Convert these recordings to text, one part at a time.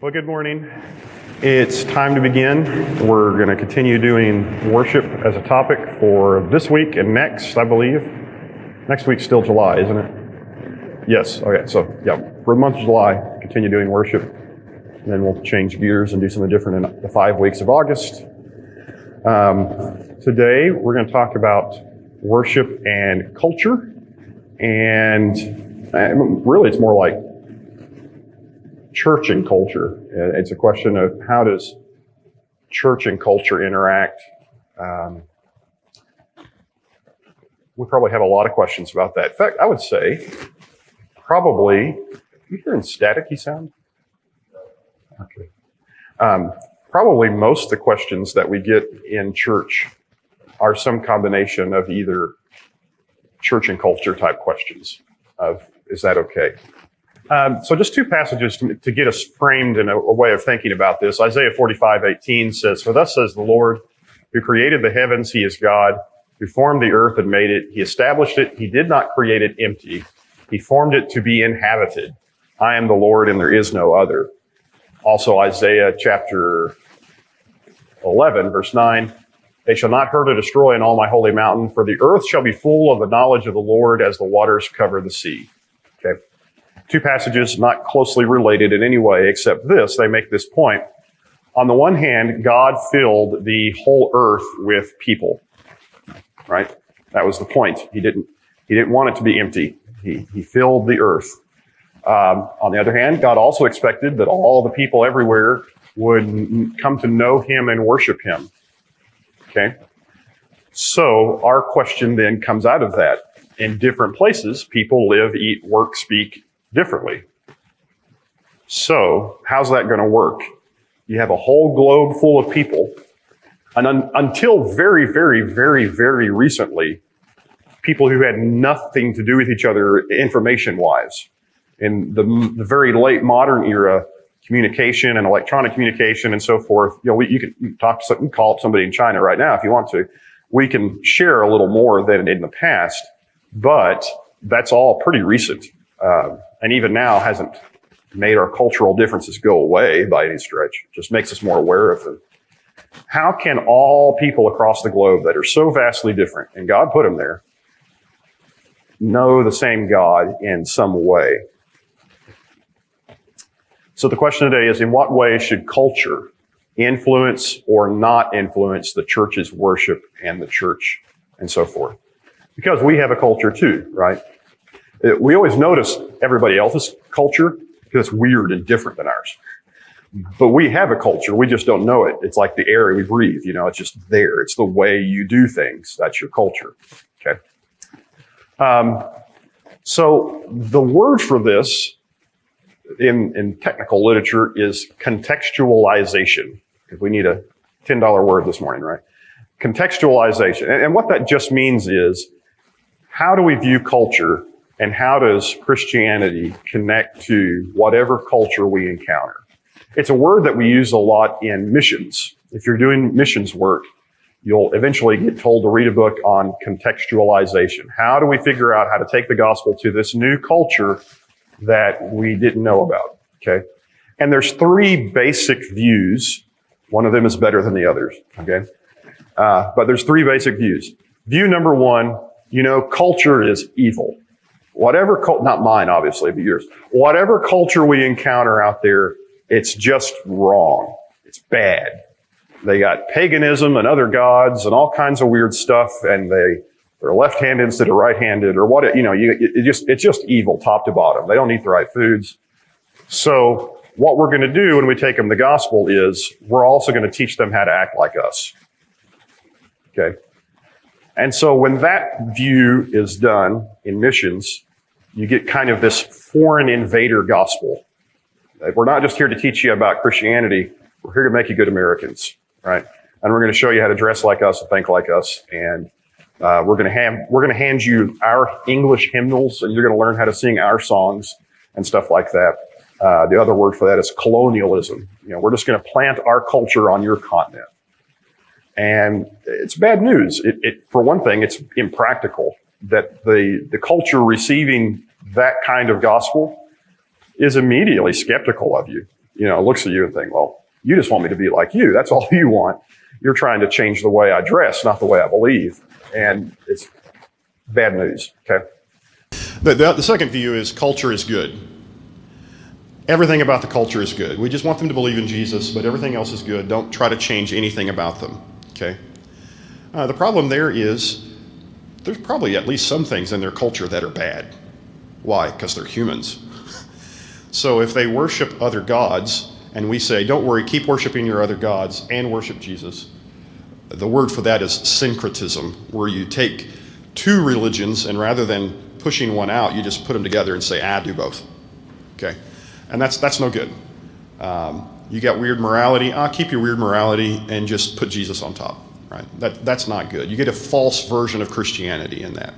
Well, good morning. It's time to begin. We're going to continue doing worship as a topic for this week and next, I believe. Next week's still July, isn't it? Yes. Okay. So, for the month of July, continue doing worship. And then we'll change gears and do something different in the 5 weeks of August. Today, we're going to talk about worship and culture. And really, it's more like church and culture. It's a question of how does church and culture interact. We probably have a lot of questions about that. In fact, I would say probably, you hearing staticky sound? Okay. Probably most of the questions that we get in church are some combination of either church and culture type questions of, is that okay? So just two passages to get us framed in a way of thinking about this. Isaiah 45:18 says, "For thus says the Lord, who created the heavens, he is God, who formed the earth and made it. He established it. He did not create it empty. He formed it to be inhabited. I am the Lord and there is no other." Also Isaiah chapter 11, verse 9, "They shall not hurt or destroy in all my holy mountain, for the earth shall be full of the knowledge of the Lord as the waters cover the sea." Okay. Two passages not closely related in any way except this. They make this point. On the one hand, God filled the whole earth with people, right? That was the point. He didn't want it to be empty. He filled the earth. On the other hand, God also expected that all the people everywhere would come to know him and worship him. Okay? So our question then comes out of that. In different places, people live, eat, work, speak differently. So how's that going to work? You have a whole globe full of people, and until very, very, very, very recently, people who had nothing to do with each other information-wise. In the very late modern era, communication and electronic communication and so forth, you can talk to call up somebody in China right now if you want to. We can share a little more than in the past, but that's all pretty recent. And even now hasn't made our cultural differences go away by any stretch. It just makes us more aware of them. How can all people across the globe that are so vastly different, and God put them there, know the same God in some way? So the question today is, in what way should culture influence or not influence the church's worship and the church and so forth? Because we have a culture too, right? We always notice everybody else's culture because it's weird and different than ours. But we have a culture. We just don't know it. It's like the air we breathe. It's just there. It's the way you do things. That's your culture. Okay. So the word for this in technical literature is contextualization. Because we need a $10 word this morning, right? Contextualization. And what that just means is, how do we view culture? And how does Christianity connect to whatever culture we encounter? It's a word that we use a lot in missions. If you're doing missions work, you'll eventually get told to read a book on contextualization. How do we figure out how to take the gospel to this new culture that we didn't know about? Okay. And there's three basic views. One of them is better than the others. Okay. But there's three basic views. View number one, culture is evil. Whatever, not mine, obviously, but yours. Whatever culture we encounter out there, it's just wrong. It's bad. They got paganism and other gods and all kinds of weird stuff, and they're left-handed instead of right-handed, or what? It's just evil, top to bottom. They don't eat the right foods. So what we're going to do when we take them the gospel is we're also going to teach them how to act like us. Okay. And so when that view is done in missions, you get kind of this foreign invader gospel. We're not just here to teach you about Christianity. We're here to make you good Americans, right? And we're going to show you how to dress like us and think like us. And we're going to hand you our English hymnals, and you're going to learn how to sing our songs and stuff like that. The other word for that is colonialism. We're just going to plant our culture on your continent. And it's bad news. For one thing, it's impractical that the culture receiving that kind of gospel is immediately skeptical of you. looks at you and think, well, you just want me to be like you. That's all you want. You're trying to change the way I dress, not the way I believe. And it's bad news, okay? The second view is culture is good. Everything about the culture is good. We just want them to believe in Jesus, but everything else is good. Don't try to change anything about them, okay? The problem there is there's probably at least some things in their culture that are bad. Why? Because they're humans. So if they worship other gods, and we say, don't worry, keep worshiping your other gods and worship Jesus, the word for that is syncretism, where you take two religions and rather than pushing one out, you just put them together and say, do both. Okay? And that's no good. You got weird morality, keep your weird morality and just put Jesus on top. Right? That's not good. You get a false version of Christianity in that.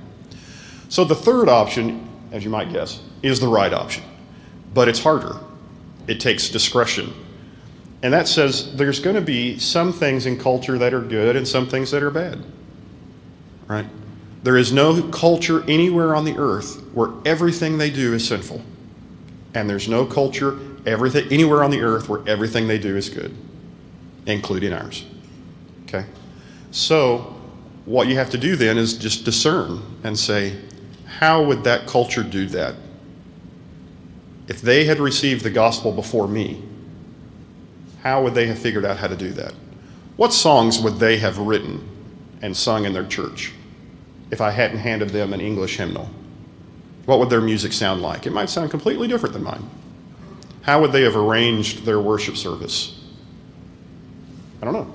So the third option, as you might guess, is the right option. But it's harder. It takes discretion. And that says there's going to be some things in culture that are good and some things that are bad. Right? There is no culture anywhere on the earth where everything they do is sinful. And there's no culture anywhere on the earth where everything they do is good, including ours. Okay? So what you have to do then is just discern and say, how would that culture do that? If they had received the gospel before me, how would they have figured out how to do that? What songs would they have written and sung in their church if I hadn't handed them an English hymnal? What would their music sound like? It might sound completely different than mine. How would they have arranged their worship service? I don't know.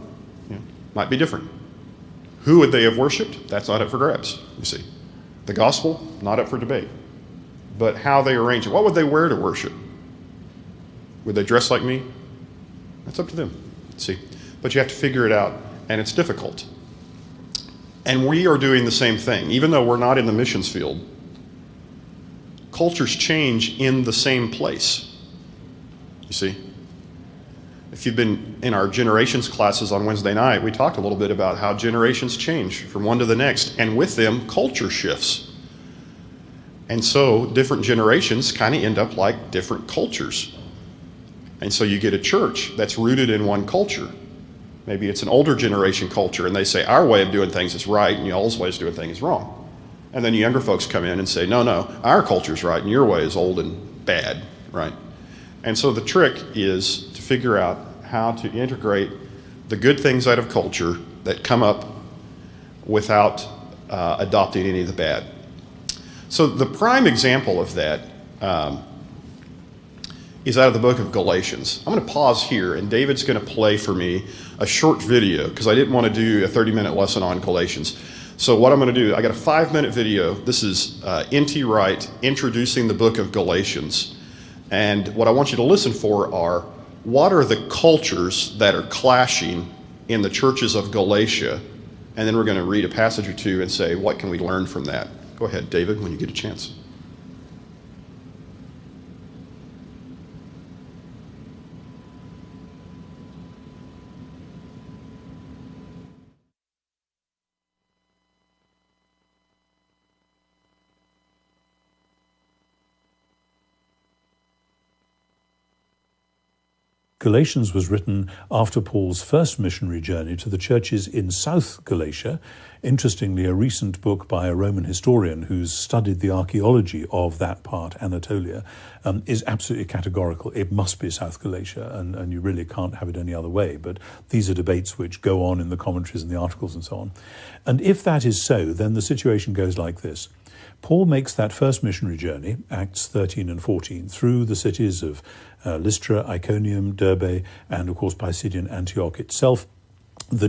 Might be different. Who would they have worshiped? That's not up for grabs, you see. The gospel, not up for debate. But how they arrange it. What would they wear to worship? Would they dress like me? That's up to them, see. But you have to figure it out, and it's difficult. And we are doing the same thing. Even though we're not in the missions field, cultures change in the same place, you see. If you've been in our generations classes on Wednesday night, we talked a little bit about how generations change from one to the next, and with them, culture shifts. And so different generations kind of end up like different cultures. And so you get a church that's rooted in one culture. Maybe it's an older generation culture, and they say, our way of doing things is right, and y'all's way of doing things is wrong. And then younger folks come in and say, no, our culture's right, and your way is old and bad, right? And so the trick is to figure out how to integrate the good things out of culture that come up without adopting any of the bad. So the prime example of that is out of the book of Galatians. I'm going to pause here, and David's going to play for me a short video because I didn't want to do a 30-minute lesson on Galatians. So what I'm going to do, I got a 5-minute video. This is N.T. Wright introducing the book of Galatians. And what I want you to listen for are, what are the cultures that are clashing in the churches of Galatia? And then we're going to read a passage or two and say, what can we learn from that? Go ahead, David, when you get a chance. Galatians was written after Paul's first missionary journey to the churches in South Galatia. Interestingly, a recent book by a Roman historian who's studied the archaeology of that part, Anatolia, is absolutely categorical. It must be South Galatia, and you really can't have it any other way. But these are debates which go on in the commentaries and the articles and so on. And if that is so, then the situation goes like this. Paul makes that first missionary journey, Acts 13 and 14, through the cities of Lystra, Iconium, Derbe, and of course Pisidian Antioch itself. The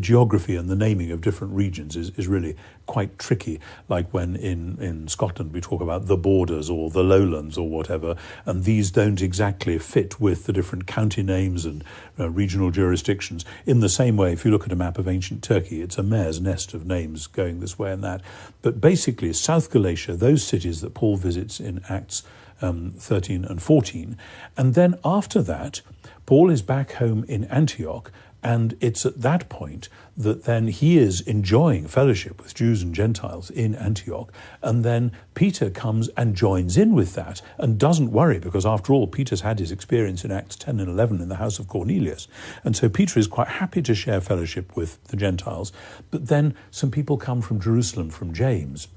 geography and the naming of different regions is really quite tricky, like when in Scotland we talk about the borders or the lowlands or whatever, and these don't exactly fit with the different county names and regional jurisdictions. In the same way, if you look at a map of ancient Turkey, it's a mare's nest of names going this way and that. But basically, South Galatia, those cities that Paul visits in Acts 13 and 14, and then after that, Paul is back home in Antioch, And it's at that point that then he is enjoying fellowship with Jews and Gentiles in Antioch. And then Peter comes and joins in with that and doesn't worry, because after all, Peter's had his experience in Acts 10 and 11 in the house of Cornelius. And so Peter is quite happy to share fellowship with the Gentiles. But then some people come from Jerusalem, from James,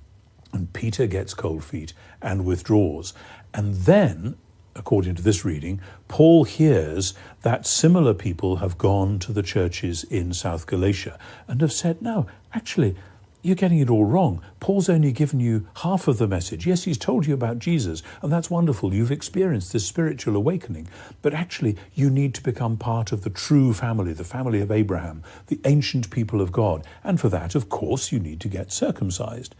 and Peter gets cold feet and withdraws. And then, according to this reading, Paul hears that similar people have gone to the churches in South Galatia and have said, no, actually, you're getting it all wrong. Paul's only given you half of the message. Yes, he's told you about Jesus, and that's wonderful. You've experienced this spiritual awakening, but actually you need to become part of the true family, the family of Abraham, the ancient people of God. And for that, of course, you need to get circumcised.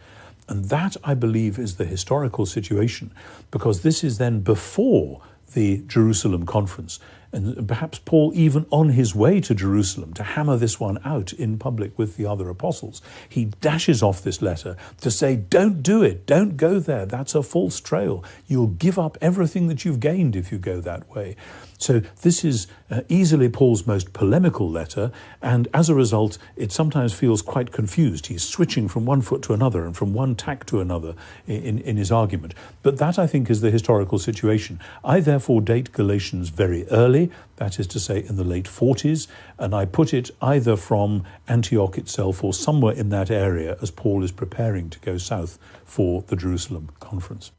And that, I believe, is the historical situation, because this is then before the Jerusalem conference. And perhaps Paul, even on his way to Jerusalem to hammer this one out in public with the other apostles, he dashes off this letter to say, don't do it, don't go there, that's a false trail. You'll give up everything that you've gained if you go that way. So this is easily Paul's most polemical letter, and as a result, it sometimes feels quite confused. He's switching from one foot to another and from one tack to another in his argument. But that, I think, is the historical situation. I therefore date Galatians very early, that is to say in the late 40s, and I put it either from Antioch itself or somewhere in that area as Paul is preparing to go south for the Jerusalem conference.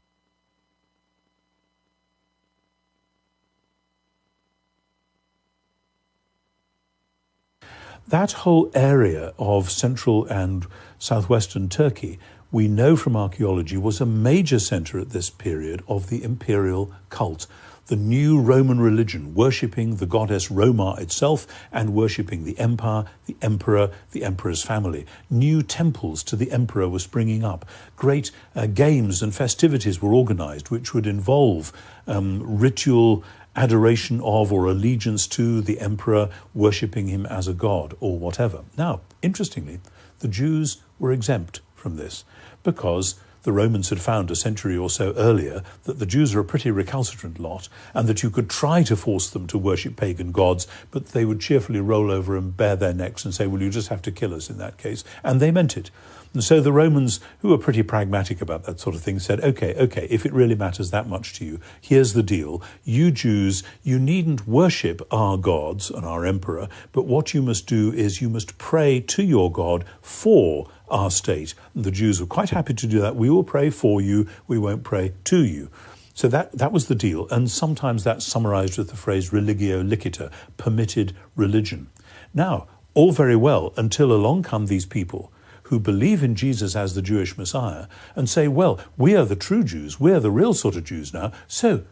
That whole area of central and southwestern Turkey, we know from archaeology, was a major center at this period of the imperial cult, the new Roman religion, worshipping the goddess Roma itself and worshipping the empire, the emperor, the emperor's family. New temples to the emperor were springing up. Great games and festivities were organized, which would involve ritual adoration of or allegiance to the emperor, worshipping him as a god or whatever. Now, interestingly, the Jews were exempt from this because the Romans had found a century or so earlier that the Jews are a pretty recalcitrant lot, and that you could try to force them to worship pagan gods, but they would cheerfully roll over and bare their necks and say, well, you just have to kill us in that case. And they meant it. And so the Romans, who were pretty pragmatic about that sort of thing, said, okay, if it really matters that much to you, here's the deal. You Jews, you needn't worship our gods and our emperor, but what you must do is you must pray to your God for our state. And the Jews were quite happy to do that. We will pray for you, we won't pray to you. So that was the deal. And sometimes that's summarized with the phrase religio licita, permitted religion. Now, all very well, until along come these people who believe in Jesus as the Jewish Messiah and say, well, we are the true Jews, we're the real sort of Jews now, so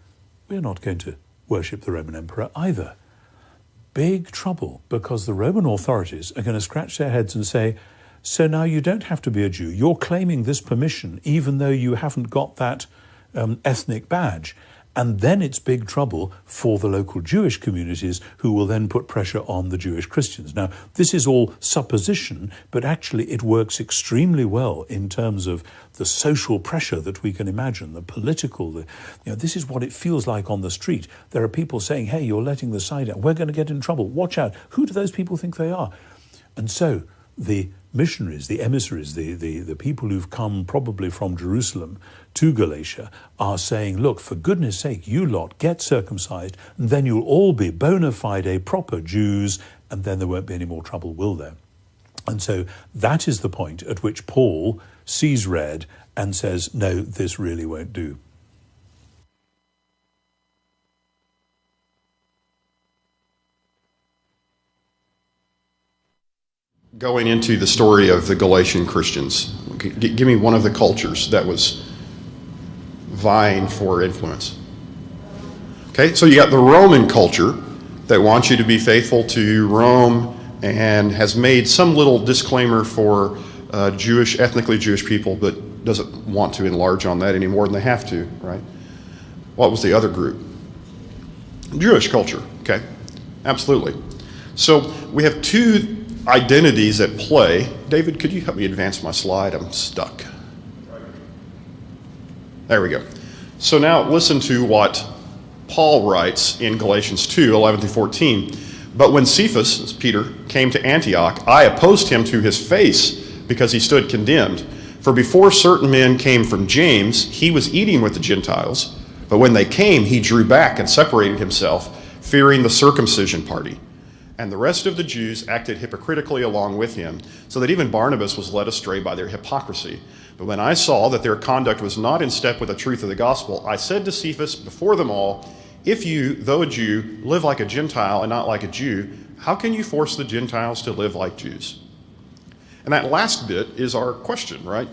we're not going to worship the Roman emperor either. Big trouble, because the Roman authorities are going to scratch their heads and say, so now you don't have to be a Jew. You're claiming this permission even though you haven't got that ethnic badge. And then it's big trouble for the local Jewish communities, who will then put pressure on the Jewish Christians. Now, this is all supposition, but actually it works extremely well in terms of the social pressure that we can imagine, the political, this is what it feels like on the street. There are people saying, hey, you're letting the side out. We're going to get in trouble. Watch out. Who do those people think they are? And so the missionaries, the emissaries, the people who've come probably from Jerusalem to Galatia are saying, look, for goodness sake, you lot get circumcised, and then you'll all be bona fide proper Jews, and then there won't be any more trouble, will there? And so that is the point at which Paul sees red and says, no, this really won't do. Going into the story of the Galatian Christians, give me one of the cultures that was vying for influence. Okay, so you got the Roman culture that wants you to be faithful to Rome and has made some little disclaimer for ethnically Jewish people, but doesn't want to enlarge on that any more than they have to, right? What was the other group? Jewish culture, okay, absolutely. So we have two identities at play. David, could you help me advance my slide? I'm stuck. There we go. So now listen to what Paul writes in Galatians 2, 11 through 14. But when Cephas, as Peter, came to Antioch, I opposed him to his face because he stood condemned. For before certain men came from James, he was eating with the Gentiles. But when they came, he drew back and separated himself, fearing the circumcision party. And the rest of the Jews acted hypocritically along with him, so that even Barnabas was led astray by their hypocrisy. But when I saw that their conduct was not in step with the truth of the gospel, I said to Cephas before them all, if you, though a Jew, live like a Gentile and not like a Jew, how can you force the Gentiles to live like Jews? And that last bit is our question, right?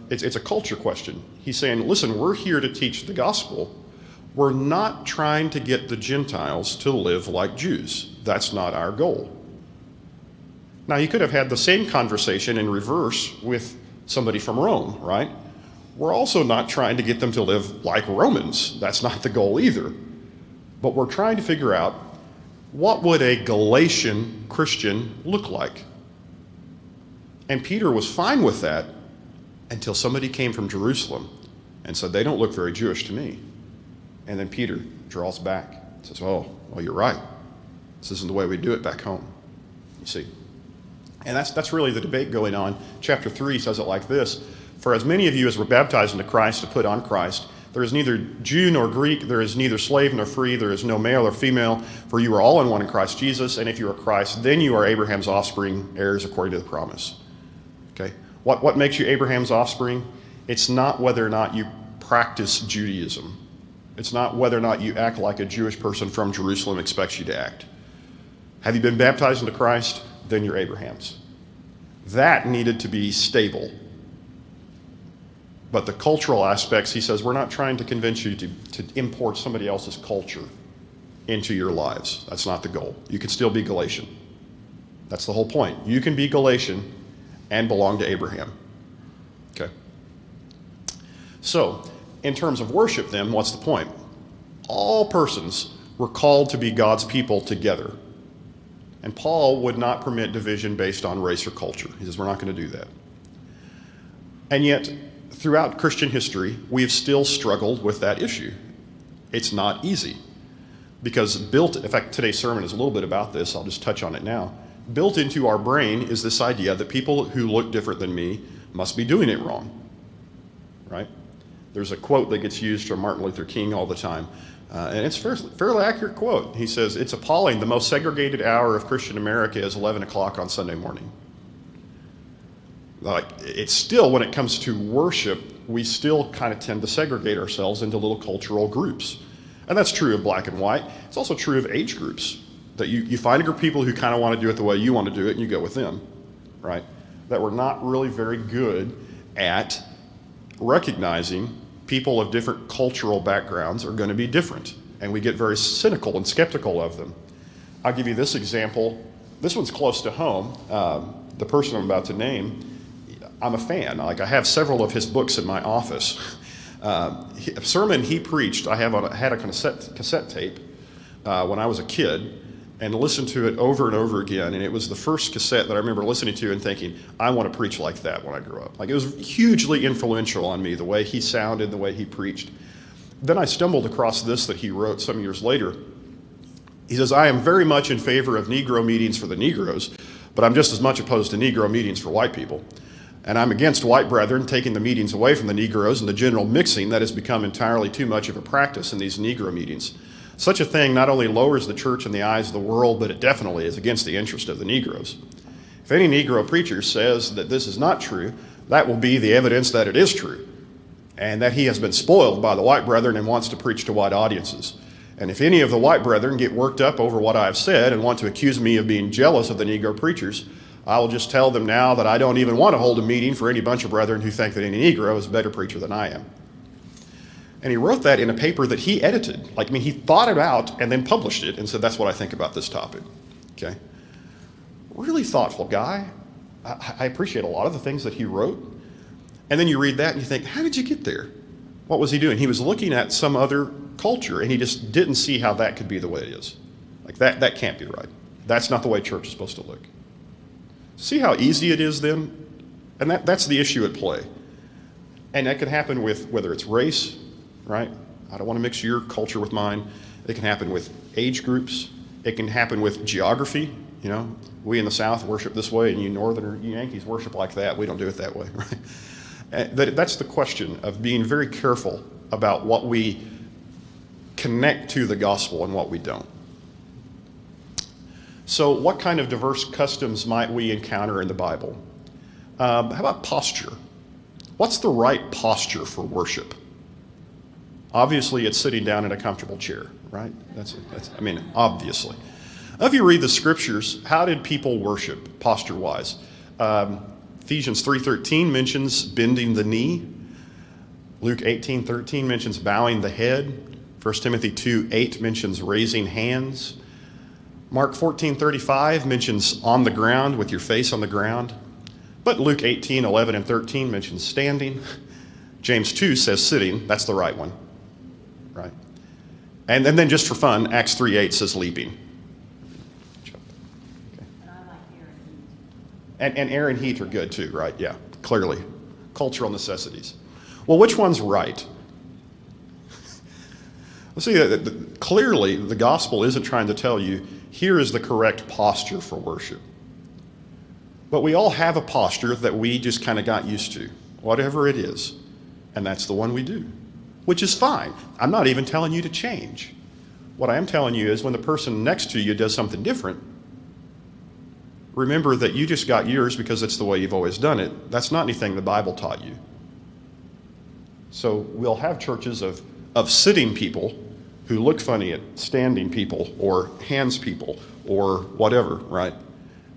It's a culture question. He's saying, listen, we're here to teach the gospel. We're not trying to get the Gentiles to live like Jews. That's not our goal. Now, you could have had the same conversation in reverse with somebody from Rome, right? We're also not trying to get them to live like Romans. That's not the goal either. But we're trying to figure out, what would a Galatian Christian look like? And Peter was fine with that until somebody came from Jerusalem and said, they don't look very Jewish to me. And then Peter draws back and says, oh, well, you're right. This isn't the way we do it back home. You see. And that's really the debate going on. Chapter 3 says it like this: for as many of you as were baptized into Christ to put on Christ, there is neither Jew nor Greek, there is neither slave nor free, there is no male or female, for you are all in one in Christ Jesus, and if you are Christ, then you are Abraham's offspring, heirs according to the promise. Okay? What makes you Abraham's offspring? It's not whether or not you practice Judaism. It's not whether or not you act like a Jewish person from Jerusalem expects you to act. Have you been baptized into Christ? Then you're Abraham's. That needed to be stable. But the cultural aspects, he says, we're not trying to convince you to import somebody else's culture into your lives. That's not the goal. You can still be Galatian. That's the whole point. You can be Galatian and belong to Abraham. Okay? So, in terms of worship then, what's the point? All persons were called to be God's people together. And Paul would not permit division based on race or culture. He says, we're not going to do that. And yet, throughout Christian history, we have still struggled with that issue. It's not easy. Because in fact, today's sermon is a little bit about this. I'll just touch on it now. Built into our brain is this idea that people who look different than me must be doing it wrong. Right? There's a quote that gets used from Martin Luther King all the time. And it's a fairly accurate quote. He says, it's appalling. The most segregated hour of Christian America is 11 o'clock on Sunday morning. Like, it's still, when it comes to worship, we still kind of tend to segregate ourselves into little cultural groups. And that's true of black and white. It's also true of age groups. That you find a group of people who kind of want to do it the way you want to do it, and you go with them, right? That we're not really very good at recognizing people of different cultural backgrounds are going to be different, and we get very cynical and skeptical of them. I'll give you this example. This one's close to home. The person I'm about to name, I'm a fan. Like, I have several of his books in my office. A sermon he preached, I had a cassette tape when I was a kid, and listened to it over and over again, and it was the first cassette that I remember listening to and thinking, I want to preach like that when I grow up. Like, it was hugely influential on me, the way he sounded, the way he preached. Then I stumbled across this that he wrote some years later. He says, I am very much in favor of Negro meetings for the Negroes, but I'm just as much opposed to Negro meetings for white people. And I'm against white brethren taking the meetings away from the Negroes and the general mixing that has become entirely too much of a practice in these Negro meetings. Such a thing not only lowers the church in the eyes of the world, but it definitely is against the interest of the Negroes. If any Negro preacher says that this is not true, that will be the evidence that it is true, and that he has been spoiled by the white brethren and wants to preach to white audiences. And if any of the white brethren get worked up over what I've said and want to accuse me of being jealous of the Negro preachers, I will just tell them now that I don't even want to hold a meeting for any bunch of brethren who think that any Negro is a better preacher than I am. And he wrote that in a paper that he edited. Like, I mean, he thought it out and then published it and said, that's what I think about this topic. Okay? Really thoughtful guy. I appreciate a lot of the things that he wrote. And then you read that and you think, how did you get there? What was he doing? He was looking at some other culture, and he just didn't see how that could be the way it is. Like, that can't be right. That's not the way church is supposed to look. See how easy it is then? And that's the issue at play. And that can happen with whether it's race, right? I don't want to mix your culture with mine. It can happen with age groups. It can happen with geography. You know, we in the South worship this way, and you Northern Yankees worship like that. We don't do it that way, right? That's the question of being very careful about what we connect to the gospel and what we don't. So what kind of diverse customs might we encounter in the Bible? How about posture? What's the right posture for worship? Obviously, it's sitting down in a comfortable chair, right? Obviously. If you read the scriptures, how did people worship posture-wise? Ephesians 3:13 mentions bending the knee. Luke 18:13 mentions bowing the head. 1 Timothy 2:8 mentions raising hands. Mark 14:35 mentions on the ground with your face on the ground. But Luke 18:11 and 13 mentions standing. James 2 says sitting. That's the right one, right? And then just for fun, Acts 3:8 says leaping. And air and heat are good too, right? Yeah, clearly. Cultural necessities. Well, which one's right? Well, see, clearly the gospel isn't trying to tell you, here is the correct posture for worship. But we all have a posture that we just kind of got used to, whatever it is. And that's the one we do, which is fine. I'm not even telling you to change. What I am telling you is when the person next to you does something different, remember that you just got yours because it's the way you've always done it. That's not anything the Bible taught you. So we'll have churches of sitting people who look funny at standing people or hands people or whatever, right?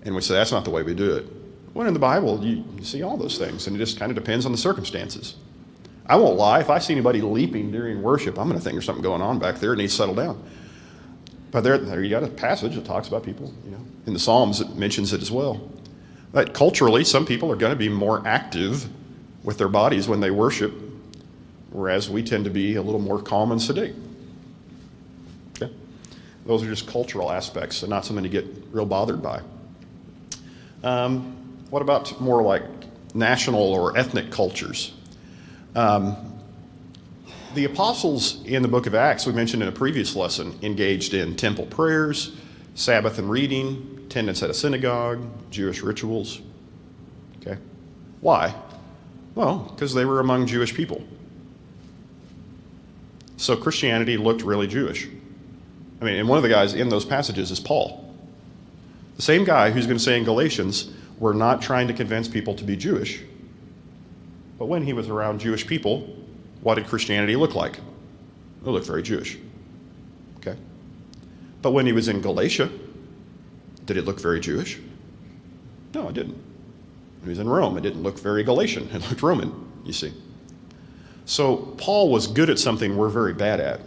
And we say, that's not the way we do it. Well, in the Bible, you see all those things, and it just kind of depends on the circumstances. I won't lie. If I see anybody leaping during worship, I'm going to think there's something going on back there and needs to settle down. But there you got a passage that talks about people, you know. In the Psalms, it mentions it as well. But culturally, some people are going to be more active with their bodies when they worship, whereas we tend to be a little more calm and sedate. Okay? Those are just cultural aspects and not something to get real bothered by. What about more like national or ethnic cultures? The apostles in the book of Acts, we mentioned in a previous lesson, engaged in temple prayers, Sabbath and reading, attendance at a synagogue, Jewish rituals. Okay? Why? Well, because they were among Jewish people. So Christianity looked really Jewish. I mean, and one of the guys in those passages is Paul. The same guy who's going to say in Galatians, we're not trying to convince people to be Jewish. But when he was around Jewish people, what did Christianity look like? It looked very Jewish. Okay? But when he was in Galatia, did it look very Jewish? No, it didn't. When he was in Rome, it didn't look very Galatian. It looked Roman, you see. So Paul was good at something we're very bad at.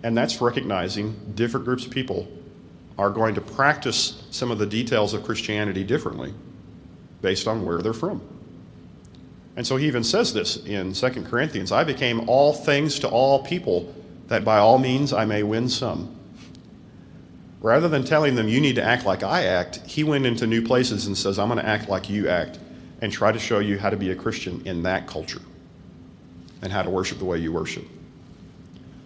And that's recognizing different groups of people are going to practice some of the details of Christianity differently based on where they're from. And so he even says this in 2 Corinthians, I became all things to all people, that by all means I may win some. Rather than telling them you need to act like I act, he went into new places and says, I'm going to act like you act and try to show you how to be a Christian in that culture and how to worship the way you worship.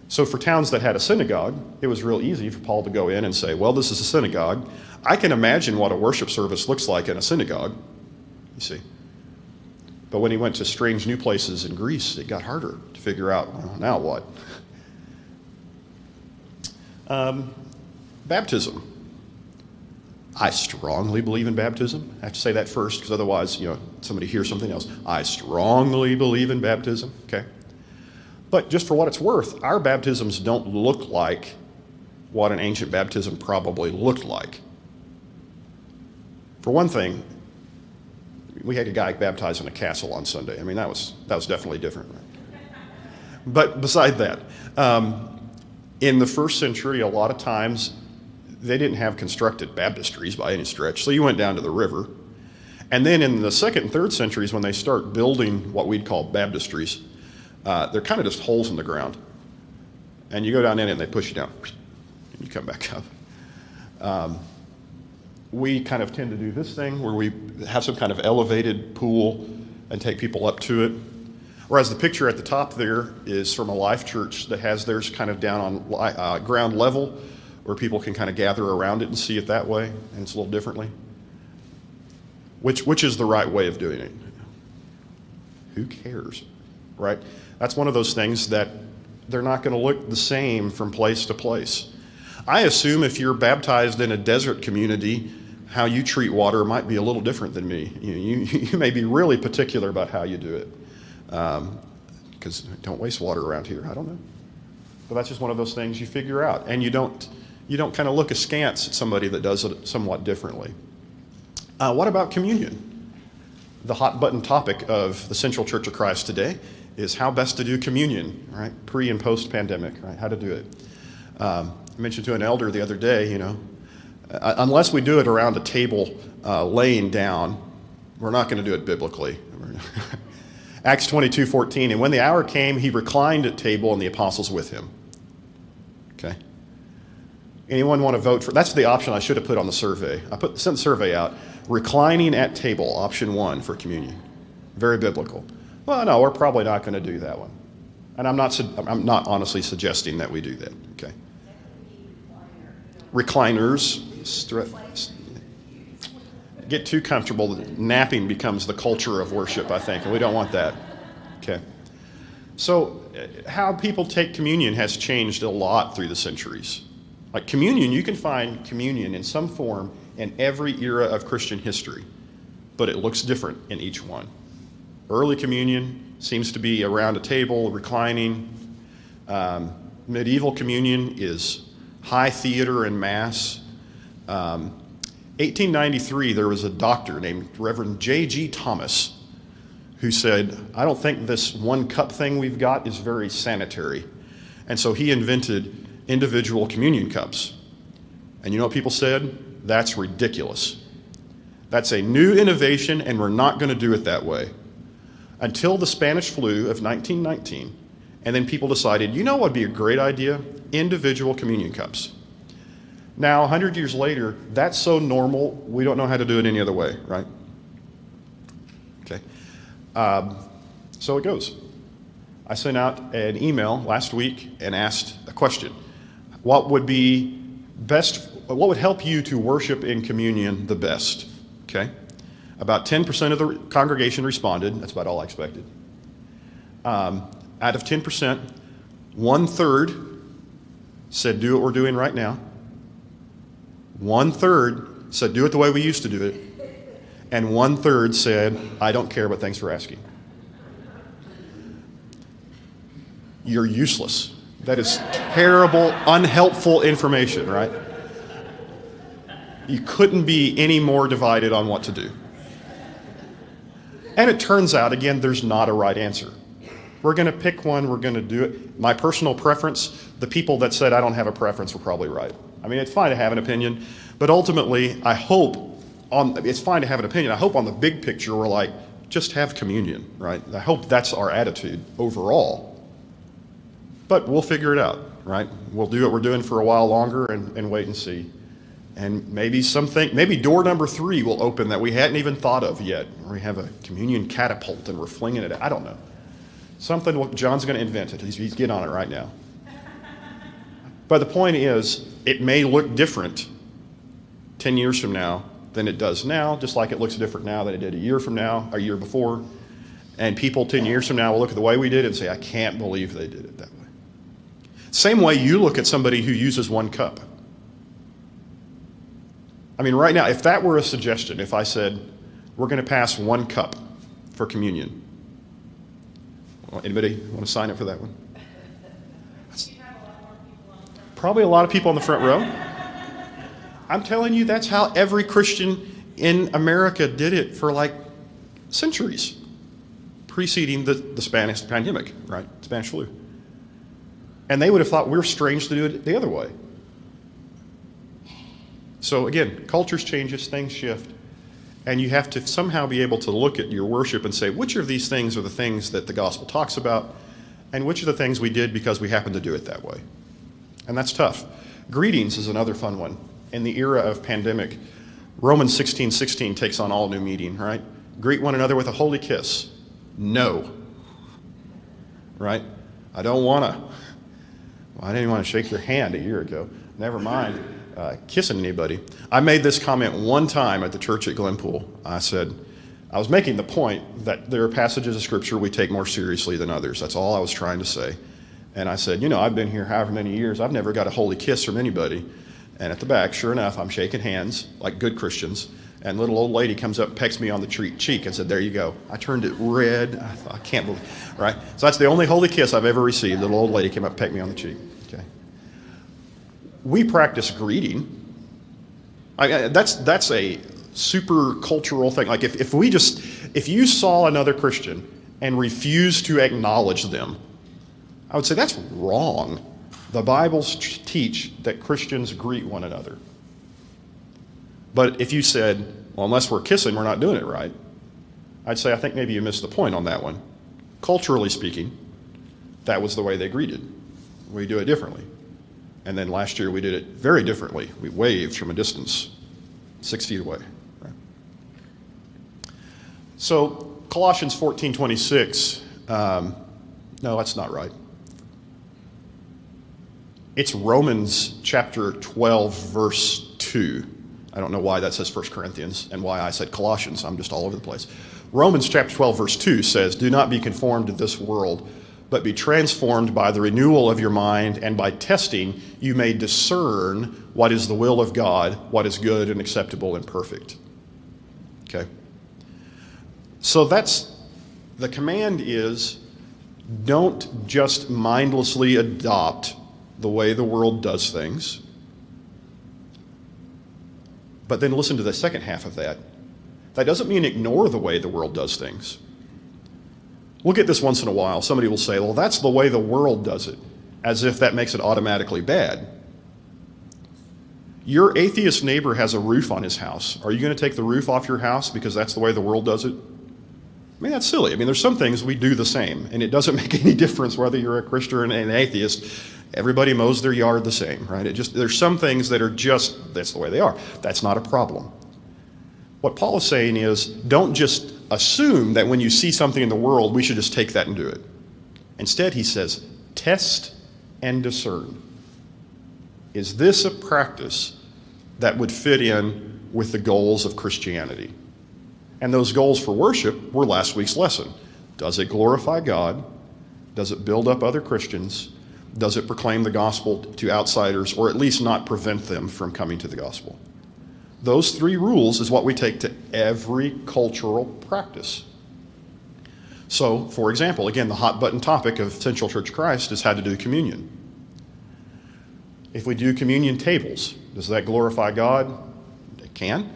So for towns that had a synagogue, it was real easy for Paul to go in and say, well, this is a synagogue. I can imagine what a worship service looks like in a synagogue, you see. But when he went to strange new places in Greece, it got harder to figure out, well, now what? Baptism. I strongly believe in baptism. I have to say that first, because otherwise, somebody hears something else. I strongly believe in baptism, okay? But just for what it's worth, our baptisms don't look like what an ancient baptism probably looked like. For one thing, we had a guy baptized in a castle on Sunday. I mean, that was definitely different. Right? But beside that, in the first century, a lot of times, they didn't have constructed baptistries by any stretch, so you went down to the river. And then in the second and third centuries, when they start building what we'd call baptistries, they're kind of just holes in the ground. And you go down in it and they push you down, and you come back up. We kind of tend to do this thing where we have some kind of elevated pool and take people up to it. Whereas the picture at the top there is from a Life Church that has theirs kind of down on ground level, where people can kind of gather around it and see it that way, and it's a little differently? Which is the right way of doing it? Who cares, right? That's one of those things that they're not going to look the same from place to place. I assume if you're baptized in a desert community, how you treat water might be a little different than me. You may be really particular about how you do it, because don't waste water around here. I don't know. But that's just one of those things you figure out, and you don't kind of look askance at somebody that does it somewhat differently. What about communion? The hot button topic of the Central Church of Christ today is how best to do communion, right? Pre and post pandemic, right? How to do it. I mentioned to an elder the other day, unless we do it around a table laying down, we're not going to do it biblically. Acts 22:14, and when the hour came, he reclined at table and the apostles with him. Okay. Anyone want to vote for? That's the option I should have put on the survey. Sent the survey out. Reclining at table, option 1 for communion. Very biblical. Well, no, we're probably not going to do that one. And I'm not honestly suggesting that we do that. Okay. Recliners. Get too comfortable. Napping becomes the culture of worship, I think, and we don't want that. Okay. So how people take communion has changed a lot through the centuries. Like communion, you can find communion in some form in every era of Christian history, but it looks different in each one. Early communion seems to be around a table, reclining. Medieval communion is high theater and mass. 1893, there was a doctor named Reverend J.G. Thomas who said, I don't think this one cup thing we've got is very sanitary. And so he invented individual communion cups. And you know what people said? That's ridiculous. That's a new innovation, and we're not going to do it that way. Until the Spanish flu of 1919, and then people decided, you know what would be a great idea? Individual communion cups. Now, 100 years later, that's so normal, we don't know how to do it any other way, right? Okay. So it goes. I sent out an email last week and asked a question. What would help you to worship in communion the best? Okay. About 10% of the congregation responded. That's about all I expected. Out of 10%, 1/3 said, do what we're doing right now. 1/3 said, do it the way we used to do it. And 1/3 said, I don't care, but thanks for asking. You're useless. That is terrible, unhelpful information, right? You couldn't be any more divided on what to do. And it turns out, again, there's not a right answer. We're going to pick one, we're going to do it. My personal preference, the people that said I don't have a preference were probably right. I mean, it's fine to have an opinion, but ultimately, it's fine to have an opinion. I hope on the big picture, we're like, just have communion, right? I hope that's our attitude overall. But we'll figure it out, right? We'll do what we're doing for a while longer and wait and see. And maybe door number 3 will open that we hadn't even thought of yet. Or we have a communion catapult and we're flinging it. I don't know. Something John's going to invent it. He's getting on it right now. But the point is, it may look different 10 years from now than it does now, just like it looks different now than it did a year from now, a year before. And people 10 years from now will look at the way we did it and say, I can't believe they did it that way. Same way you look at somebody who uses one cup. I mean, right now, if that were a suggestion, if I said, we're going to pass 1 cup for communion, anybody want to sign up for that one? Probably a lot of people on the front row. I'm telling you, that's how every Christian in America did it for like centuries, preceding the Spanish pandemic, right? Spanish flu. And they would have thought we're strange to do it the other way. So again, cultures changes, things shift, and you have to somehow be able to look at your worship and say, which of these things are the things that the gospel talks about, and which are the things we did because we happened to do it that way. And that's tough. Greetings is another fun one. In the era of pandemic, Romans 16:16 takes on all new meaning, right? Greet one another with a holy kiss. No. Right? I don't want to. I didn't even want to shake your hand a year ago. Never mind kissing anybody. I made this comment one time at the church at Glenpool. I said, I was making the point that there are passages of Scripture we take more seriously than others. That's all I was trying to say. And I said, I've been here however many years. I've never got a holy kiss from anybody. And at the back, sure enough, I'm shaking hands like good Christians. And little old lady comes up, pecks me on the cheek and said, there you go. I turned it red. I thought, I can't believe, right? So that's the only holy kiss I've ever received. Little old lady came up, pecked me on the cheek. Okay. We practice greeting. That's a super cultural thing. Like if you saw another Christian and refused to acknowledge them, I would say that's wrong. The Bibles teach that Christians greet one another. But if you said, well, unless we're kissing, we're not doing it right, I'd say I think maybe you missed the point on that one. Culturally speaking, that was the way they greeted. We do it differently. And then last year we did it very differently. We waved from a distance, 6 feet away. Right? So Colossians 14:26, no, that's not right. It's Romans chapter 12, verse 2. I don't know why that says 1 Corinthians and why I said Colossians. I'm just all over the place. Romans chapter 12, verse 2 says, do not be conformed to this world, but be transformed by the renewal of your mind, and by testing you may discern what is the will of God, what is good and acceptable and perfect. Okay? So the command is, don't just mindlessly adopt the way the world does things. But then listen to the second half of that. That doesn't mean ignore the way the world does things. We'll get this once in a while. Somebody will say, well, that's the way the world does it, as if that makes it automatically bad. Your atheist neighbor has a roof on his house. Are you going to take the roof off your house because that's the way the world does it? I mean, that's silly. I mean, there's some things we do the same, and it doesn't make any difference whether you're a Christian or an atheist. Everybody mows their yard the same, right? There's some things that are just, that's the way they are. That's not a problem. What Paul is saying is, don't just assume that when you see something in the world, we should just take that and do it. Instead, he says, test and discern. Is this a practice that would fit in with the goals of Christianity? And those goals for worship were last week's lesson. Does it glorify God? Does it build up other Christians? Does it proclaim the gospel to outsiders, or at least not prevent them from coming to the gospel? Those three rules is what we take to every cultural practice. So, for example, again, the hot button topic of Central Church of Christ is how to do communion. If we do communion tables, does that glorify God? It can.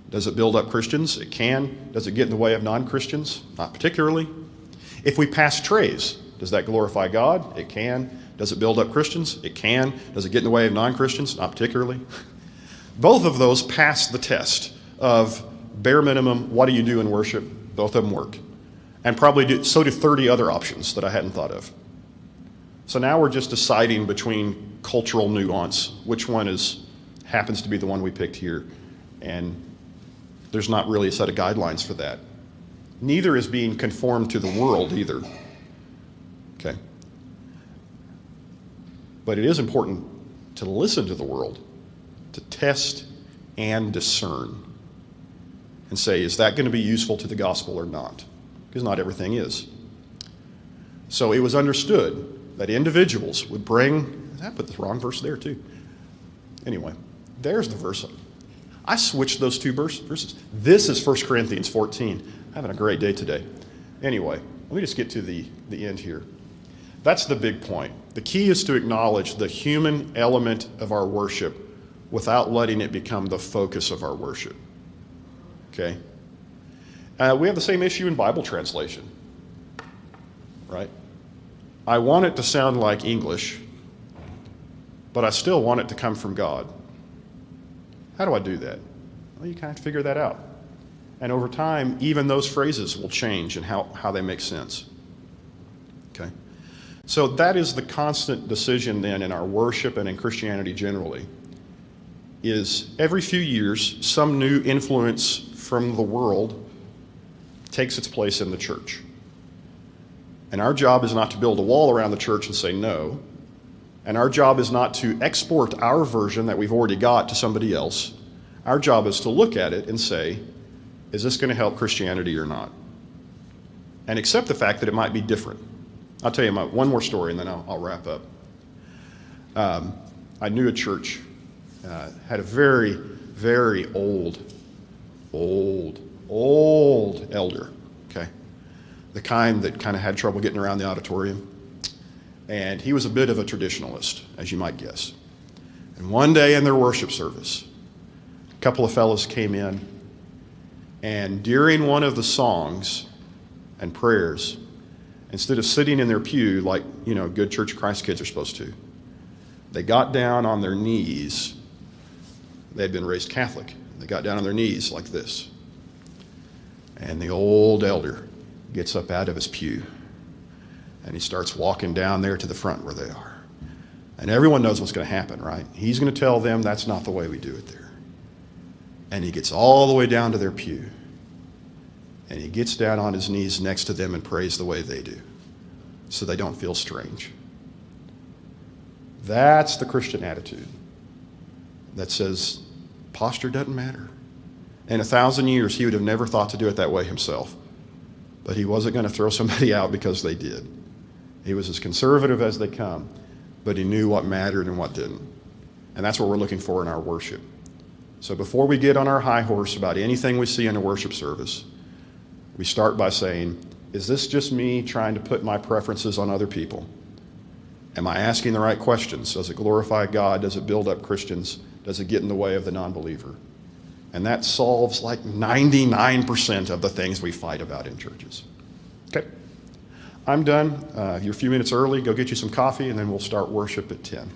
Does it build up Christians? It can. Does it get in the way of non-Christians? Not particularly. If we pass trays, does that glorify God? It can. Does it build up Christians? It can. Does it get in the way of non-Christians? Not particularly. Both of those pass the test of bare minimum, what do you do in worship? Both of them work. And probably so do 30 other options that I hadn't thought of. So now we're just deciding between cultural nuance, which one happens to be the one we picked here. And there's not really a set of guidelines for that. Neither is being conformed to the world either. Okay. But it is important to listen to the world, to test and discern, and say, is that going to be useful to the gospel or not? Because not everything is. So it was understood that individuals would bring, I put the wrong verse there too. Anyway, there's the verse. I switched those two verses. This is 1 Corinthians 14. I'm having a great day today. Anyway, let me just get to the end here. That's the big point. The key is to acknowledge the human element of our worship without letting it become the focus of our worship. Okay? We have the same issue in Bible translation, right? I want it to sound like English, but I still want it to come from God. How do I do that? Well, you kind of figure that out. And over time, even those phrases will change in how they make sense. Okay? So that is the constant decision then in our worship and in Christianity generally, is every few years, some new influence from the world takes its place in the church. And our job is not to build a wall around the church and say no, And our job is not to export our version that we've already got to somebody else. Our job is to look at it and say, is this going to help Christianity or not? And accept the fact that it might be different. I'll tell you one more story and then I'll wrap up. I knew a church, had a very, very old elder, okay? The kind that kind of had trouble getting around the auditorium. And he was a bit of a traditionalist, as you might guess. And one day in their worship service, a couple of fellows came in, and during one of the songs and prayers, instead of sitting in their pew like, good Church of Christ kids are supposed to, they got down on their knees. They had been raised Catholic. They got down on their knees like this. And the old elder gets up out of his pew, and he starts walking down there to the front where they are. And everyone knows what's going to happen, right? He's going to tell them that's not the way we do it there. And he gets all the way down to their pew. And he gets down on his knees next to them and prays the way they do, so they don't feel strange. That's the Christian attitude that says posture doesn't matter. In 1,000 years, he would have never thought to do it that way himself. But he wasn't going to throw somebody out because they did. He was as conservative as they come, but he knew what mattered and what didn't. And that's what we're looking for in our worship. So before we get on our high horse about anything we see in a worship service, we start by saying, is this just me trying to put my preferences on other people? Am I asking the right questions? Does it glorify God? Does it build up Christians? Does it get in the way of the non-believer? And that solves like 99% of the things we fight about in churches. Okay, I'm done. You're a few minutes early. Go get you some coffee, and then we'll start worship at 10.